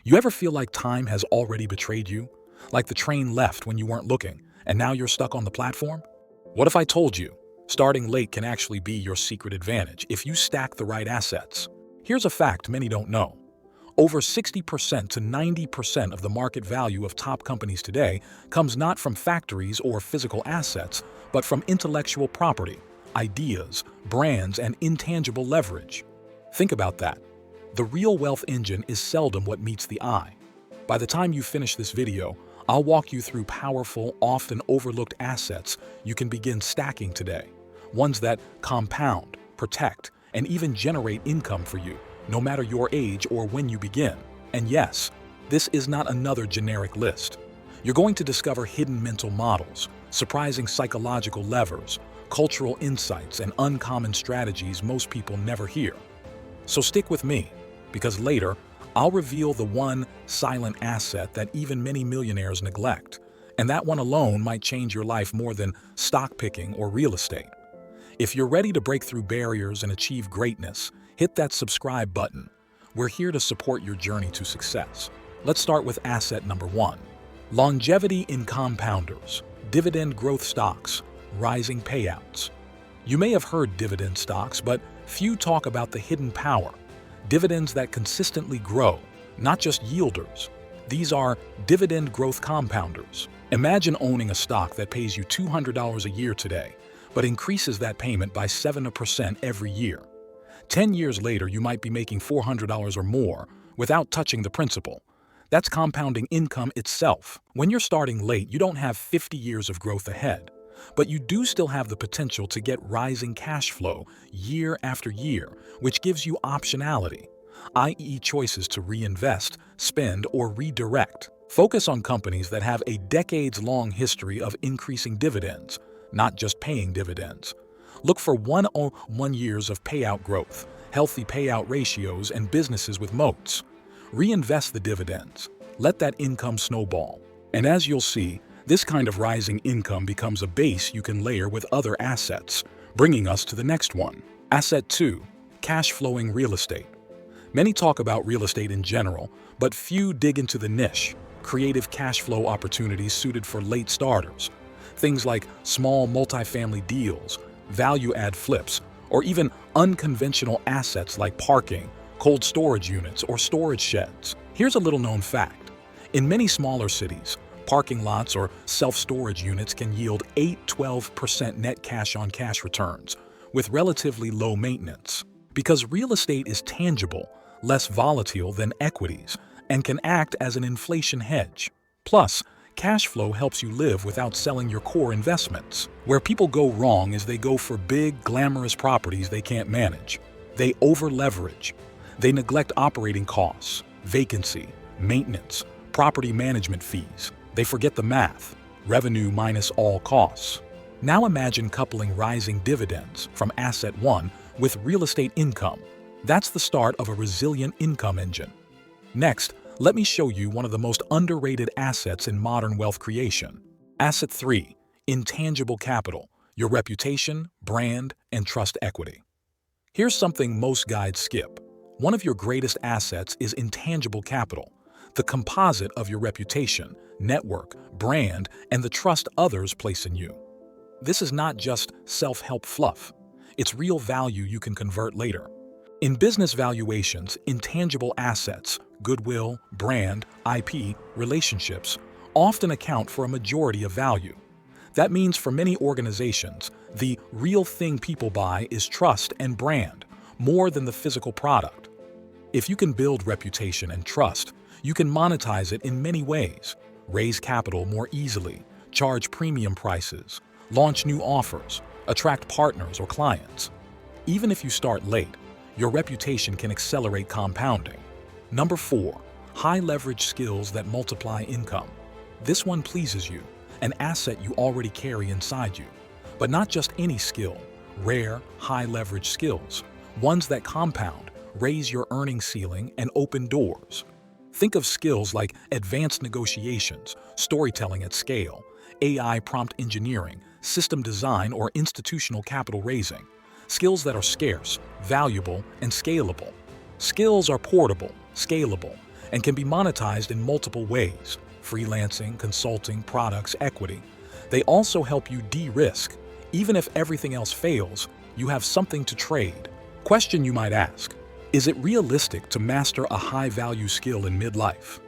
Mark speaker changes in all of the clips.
Speaker 1: You ever feel like time has already betrayed you? Like the train left when you weren't looking, and now you're stuck on the platform? What if I told you, starting late can actually be your secret advantage if you stack the right assets? Here's a fact many don't know. Over 60% to 90% of the market value of top companies today comes not from factories or physical assets, but from intellectual property, ideas, brands, and intangible leverage. Think about that. The real wealth engine is seldom what meets the eye. By the time you finish this video, I'll walk you through powerful, often overlooked assets you can begin stacking today. Ones that compound, protect, and even generate income for you, no matter your age or when you begin. And yes, this is not another generic list. You're going to discover hidden mental models, surprising psychological levers, cultural insights, and uncommon strategies most people never hear. So stick with me, because later, I'll reveal the one silent asset that even many millionaires neglect, and that one alone might change your life more than stock picking or real estate. If you're ready to break through barriers and achieve greatness, hit that subscribe button. We're here to support your journey to success. Let's start with asset number 1. Longevity in compounders, dividend growth stocks, rising payouts. You may have heard dividend stocks, but few talk about the hidden power. Dividends that consistently grow, not just yielders. These are dividend growth compounders. Imagine owning a stock that pays you $200 a year today, but increases that payment by 7% every year. 10 years later, you might be making $400 or more without touching the principal. That's compounding income itself. When you're starting late, you don't have 50 years of growth ahead, but you do still have the potential to get rising cash flow year after year, which gives you optionality, i.e. choices to reinvest, spend, or redirect. Focus on companies that have a decades-long history of increasing dividends, not just paying dividends. Look for 1 years of payout growth, healthy payout ratios, and businesses with moats. Reinvest the dividends. Let that income snowball. And as you'll see, this kind of rising income becomes a base you can layer with other assets, bringing us to the next one. Asset 2. Cash flowing real estate. Many talk about real estate in general, but few dig into the niche, creative cash flow opportunities suited for late starters. Things like small multifamily deals, value-add flips, or even unconventional assets like parking, cold storage units, or storage sheds. Here's a little-known fact. In many smaller cities, parking lots or self-storage units can yield 8–12% net cash-on-cash returns, with relatively low maintenance. Because real estate is tangible, less volatile than equities, and can act as an inflation hedge. Plus, cash flow helps you live without selling your core investments. Where people go wrong is they go for big, glamorous properties they can't manage. They over-leverage. They neglect operating costs, vacancy, maintenance, property management fees. They forget the math, revenue minus all costs. Now imagine coupling rising dividends from asset 1 with real estate income. That's the start of a resilient income engine. Next, let me show you one of the most underrated assets in modern wealth creation. Asset 3. Intangible capital, your reputation, brand, and trust equity. Here's something most guides skip. One of your greatest assets is intangible capital, the composite of your reputation, network, brand, and the trust others place in you. This is not just self-help fluff. It's real value you can convert later. In business valuations, intangible assets, goodwill, brand, IP, relationships, often account for a majority of value. That means for many organizations, the real thing people buy is trust and brand, more than the physical product. If you can build reputation and trust, you can monetize it in many ways. Raise capital more easily, charge premium prices, launch new offers, attract partners or clients. Even if you start late, your reputation can accelerate compounding. Number 4. High leverage skills that multiply income. This one pleases you, an asset you already carry inside you. But not just any skill, rare, high leverage skills, ones that compound, raise your earning ceiling, and open doors. Think of skills like advanced negotiations, storytelling at scale, AI prompt engineering, system design, or institutional capital raising. Skills that are scarce, valuable, and scalable. Skills are portable, scalable, and can be monetized in multiple ways: freelancing, consulting, products, equity. They also help you de-risk. Even if everything else fails, you have something to trade. Question you might ask: is it realistic to master a high-value skill in midlife?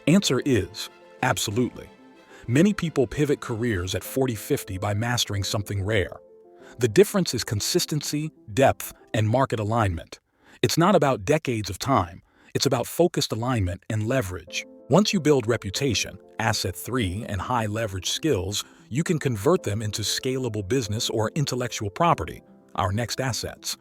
Speaker 1: Answer is absolutely. Many people pivot careers at 40-50 by mastering something rare. The difference is consistency, depth, and market alignment. It's not about decades of time, it's about focused alignment and leverage. Once you build reputation, asset 3, and high leverage skills, you can convert them into scalable business or intellectual property, our next assets.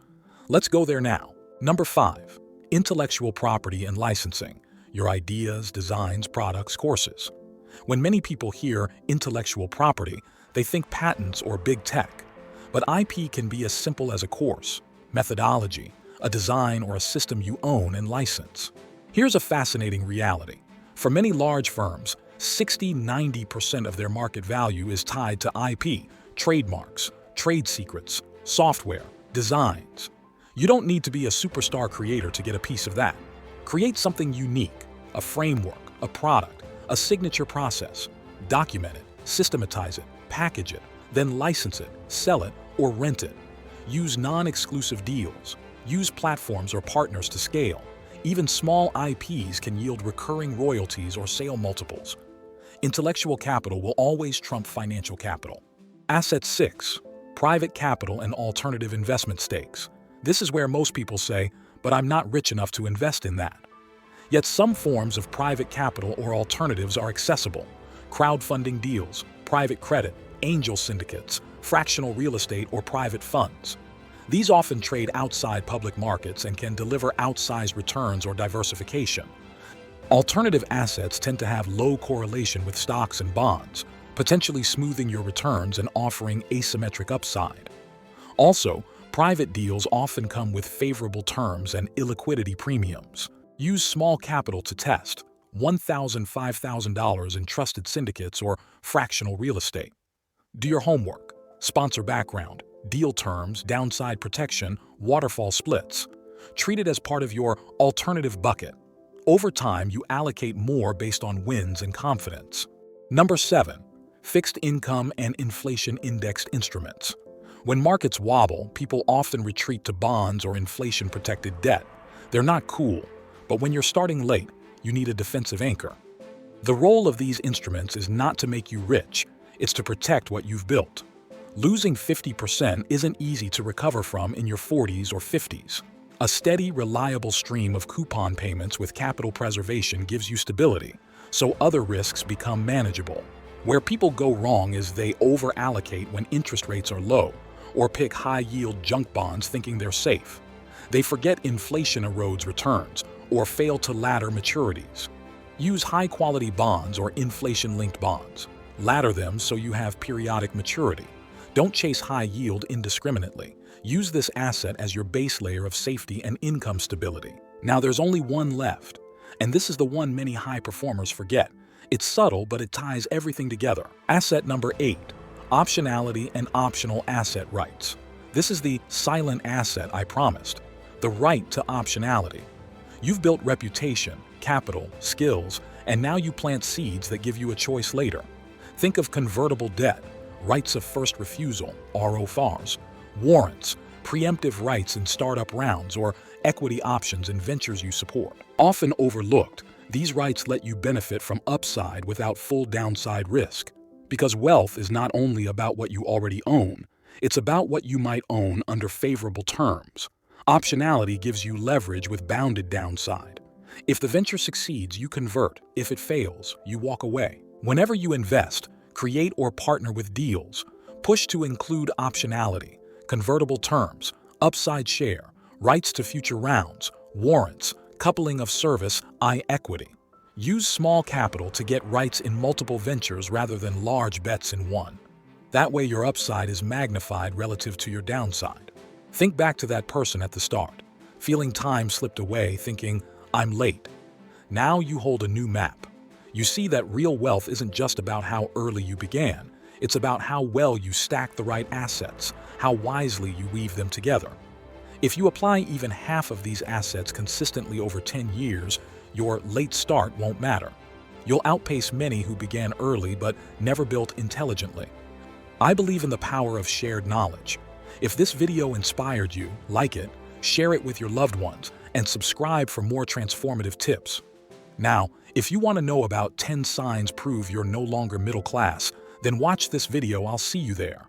Speaker 1: Let's go there now. Number 5, intellectual property and licensing, your ideas, designs, products, courses. When many people hear intellectual property, they think patents or big tech. But IP can be as simple as a course, methodology, a design, or a system you own and license. Here's a fascinating reality. For many large firms, 60–90% of their market value is tied to IP, trademarks, trade secrets, software, designs. You don't need to be a superstar creator to get a piece of that. Create something unique, a framework, a product, a signature process. Document it, systematize it, package it, then license it, sell it, or rent it. Use non-exclusive deals. Use platforms or partners to scale. Even small IPs can yield recurring royalties or sale multiples. Intellectual capital will always trump financial capital. Asset 6, private capital and alternative investment stakes. This is where most people say, but I'm not rich enough to invest in that. Yet some forms of private capital or alternatives are accessible. Crowdfunding deals, private credit, angel syndicates, fractional real estate, or private funds. These often trade outside public markets and can deliver outsized returns or diversification. Alternative assets tend to have low correlation with stocks and bonds, potentially smoothing your returns and offering asymmetric upside. Also, private deals often come with favorable terms and illiquidity premiums. Use small capital to test, $1,000, $5,000 in trusted syndicates or fractional real estate. Do your homework. Sponsor background, deal terms, downside protection, waterfall splits. Treat it as part of your alternative bucket. Over time, you allocate more based on wins and confidence. Number 7, fixed income and inflation-indexed instruments. When markets wobble, people often retreat to bonds or inflation-protected debt. They're not cool, but when you're starting late, you need a defensive anchor. The role of these instruments is not to make you rich, it's to protect what you've built. Losing 50% isn't easy to recover from in your 40s or 50s. A steady, reliable stream of coupon payments with capital preservation gives you stability, so other risks become manageable. Where people go wrong is they over-allocate when interest rates are low, or pick high-yield junk bonds thinking they're safe. They forget inflation erodes returns, or fail to ladder maturities. Use high-quality bonds or inflation-linked bonds. Ladder them so you have periodic maturity. Don't chase high yield indiscriminately. Use this asset as your base layer of safety and income stability. Now there's only one left, and this is the one many high performers forget. It's subtle, but it ties everything together. Asset number 8, optionality and optional asset rights. This is the silent asset I promised, the right to optionality. You've built reputation, capital, skills, and now you plant seeds that give you a choice later. Think of convertible debt, rights of first refusal, ROFRs, warrants, preemptive rights in startup rounds, or equity options in ventures you support. Often overlooked, these rights let you benefit from upside without full downside risk. Because wealth is not only about what you already own, it's about what you might own under favorable terms. Optionality gives you leverage with bounded downside. If the venture succeeds, you convert. If it fails, you walk away. Whenever you invest, create or partner with deals, push to include optionality, convertible terms, upside share, rights to future rounds, warrants, coupling of service, equity. Use small capital to get rights in multiple ventures rather than large bets in one. That way your upside is magnified relative to your downside. Think back to that person at the start, feeling time slipped away, thinking, I'm late. Now you hold a new map. You see that real wealth isn't just about how early you began. It's about how well you stack the right assets, how wisely you weave them together. If you apply even half of these assets consistently over 10 years, Your late start won't matter. You'll outpace many who began early but never built intelligently. I believe in the power of shared knowledge. If this video inspired you, like it, share it with your loved ones, and subscribe for more transformative tips. Now, if you want to know about 10 signs prove you're no longer middle class, then watch this video. I'll see you there.